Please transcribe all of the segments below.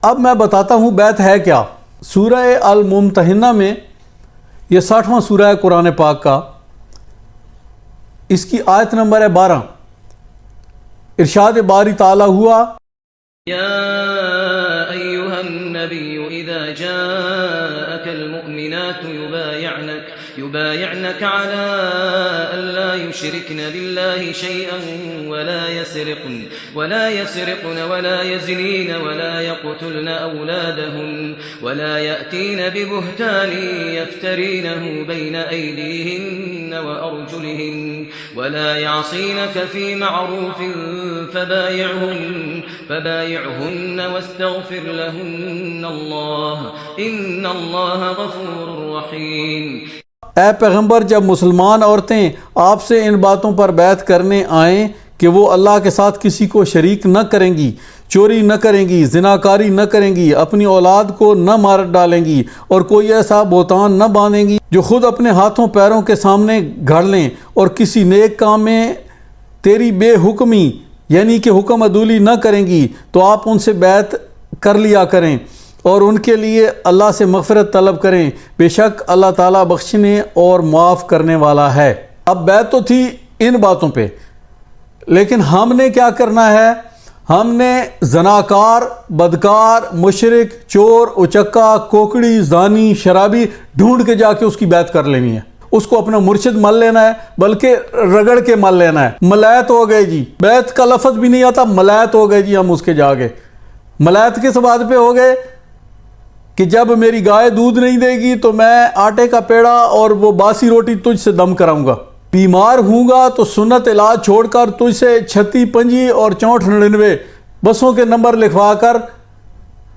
اب میں بتاتا ہوں بیعت ہے کیا۔ سورہ الممتحنہ میں یہ 60واں سورہ ہے قرآن پاک کا، اس کی آیت نمبر ہے 12۔ ارشاد باری تعالیٰ ہوا، يا أيها النبي إذا جاءك المؤمنات يبايعنك على ألا يشركن بالله شيئا ولا يسرقن ولا يزنين ولا يقتلن أولادهن ولا يأتين ببهتان يفترينه بين أيديهن وأرجلهن ولا يعصينك في معروف فبايعهن واستغفر لهن الله إن الله غفور رحيم۔ اے پیغمبر، جب مسلمان عورتیں آپ سے ان باتوں پر بیعت کرنے آئیں کہ وہ اللہ کے ساتھ کسی کو شریک نہ کریں گی، چوری نہ کریں گی، زناکاری نہ کریں گی، اپنی اولاد کو نہ مار ڈالیں گی، اور کوئی ایسا بہتان نہ باندھیں گی جو خود اپنے ہاتھوں پیروں کے سامنے گھڑ لیں، اور کسی نیک کام میں تیری بے حکمی یعنی کہ حکم عدولی نہ کریں گی، تو آپ ان سے بیعت کر لیا کریں اور ان کے لیے اللہ سے مغفرت طلب کریں، بے شک اللہ تعالیٰ بخشنے اور معاف کرنے والا ہے۔ اب بیعت تو تھی ان باتوں پہ، لیکن ہم نے کیا کرنا ہے؟ ہم نے زناکار، بدکار، مشرک، چور، اچکا، کوکڑی، زانی، شرابی ڈھونڈ کے جا کے اس کی بیعت کر لینی ہے، اس کو اپنا مرشد مان لینا ہے، بلکہ رگڑ کے مان لینا ہے۔ ملائت ہو گئے جی، بیعت کا لفظ بھی نہیں آتا، ملائت ہو گئے جی ہم اس کے جا کے۔ ملائت کس بات پہ ہو گئے کہ جب میری گائے دودھ نہیں دے گی تو میں آٹے کا پیڑا اور وہ باسی روٹی تجھ سے دم کراؤں گا، بیمار ہوں گا تو سنت علاج چھوڑ کر تجھ سے 36 25 اور 64 99 بسوں کے نمبر لکھوا کر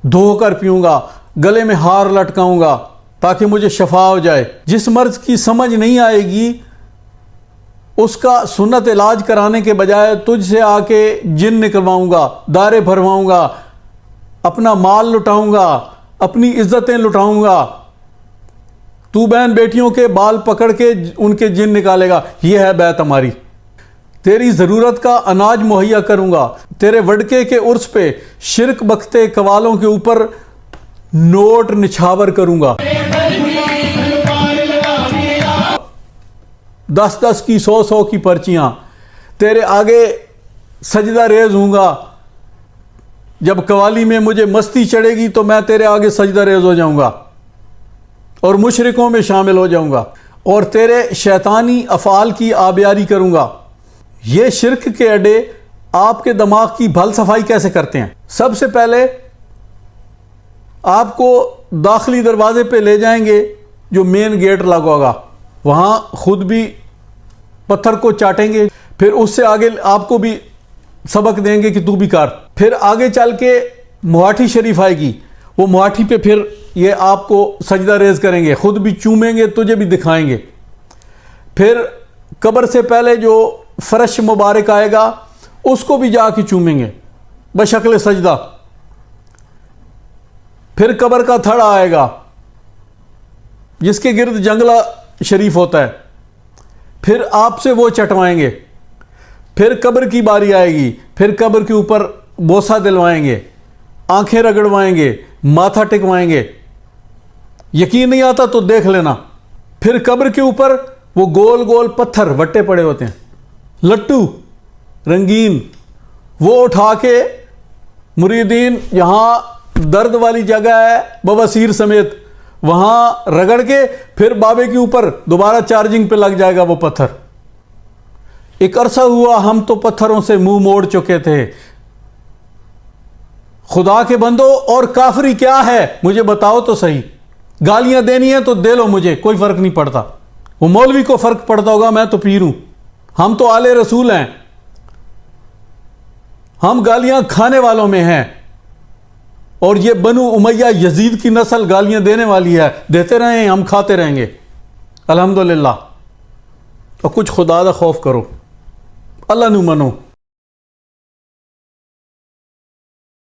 دھو کر پیوں گا، گلے میں ہار لٹکاؤں گا تاکہ مجھے شفا ہو جائے۔ جس مرض کی سمجھ نہیں آئے گی اس کا سنت علاج کرانے کے بجائے تجھ سے آ کے جن نکلواؤں گا، دارے بھرواؤں گا، اپنا مال لٹاؤں گا، اپنی عزتیں لٹاؤں گا، تو بہن بیٹیوں کے بال پکڑ کے ان کے جن نکالے گا۔ یہ ہے بیعت ہماری۔ تیری ضرورت کا اناج مہیا کروں گا، تیرے وڈکے کے عرس پہ شرک بکتے قوالوں کے اوپر نوٹ نچھاور کروں گا، 10 کی 100 کی پرچیاں، تیرے آگے سجدہ ریز ہوں گا۔ جب قوالی میں مجھے مستی چڑھے گی تو میں تیرے آگے سجدہ ریز ہو جاؤں گا اور مشرکوں میں شامل ہو جاؤں گا، اور تیرے شیطانی افعال کی آبیاری کروں گا۔ یہ شرک کے اڈے آپ کے دماغ کی بھل صفائی کیسے کرتے ہیں؟ سب سے پہلے آپ کو داخلی دروازے پہ لے جائیں گے جو مین گیٹ لگا ہوگا، وہاں خود بھی پتھر کو چاٹیں گے، پھر اس سے آگے آپ کو بھی سبق دیں گے کہ تو بھی کر۔ پھر آگے چل کے مواٹھی شریف آئے گی، وہ مواٹھی پہ پھر یہ آپ کو سجدہ ریز کریں گے، خود بھی چومیں گے، تجھے بھی دکھائیں گے۔ پھر قبر سے پہلے جو فرش مبارک آئے گا اس کو بھی جا کے چومیں گے بشکل سجدہ۔ پھر قبر کا تھڑا آئے گا جس کے گرد جنگلہ شریف ہوتا ہے، پھر آپ سے وہ چٹوائیں گے۔ پھر قبر کی باری آئے گی، پھر قبر کے اوپر بوسہ دلوائیں گے، آنکھیں رگڑوائیں گے، ماتھا ٹکوائیں گے۔ یقین نہیں آتا تو دیکھ لینا۔ پھر قبر کے اوپر وہ گول گول پتھر وٹے پڑے ہوتے ہیں، لٹو رنگین، وہ اٹھا کے مریدین یہاں درد والی جگہ ہے بواسیر سمیت، وہاں رگڑ کے پھر بابے کے اوپر دوبارہ چارجنگ پہ لگ جائے گا وہ پتھر۔ ایک عرصہ ہوا ہم تو پتھروں سے منہ موڑ چکے تھے۔ خدا کے بندو، اور کافری کیا ہے مجھے بتاؤ تو صحیح۔ گالیاں دینی ہیں تو دے لو، مجھے کوئی فرق نہیں پڑتا۔ وہ مولوی کو فرق پڑتا ہوگا، میں تو پیر ہوں، ہم تو آلے رسول ہیں، ہم گالیاں کھانے والوں میں ہیں، اور یہ بنو امیہ یزید کی نسل گالیاں دینے والی ہے، دیتے رہیں، ہم کھاتے رہیں گے الحمدللہ۔ اور کچھ خدا دا خوف کرو، اللہ نو منو۔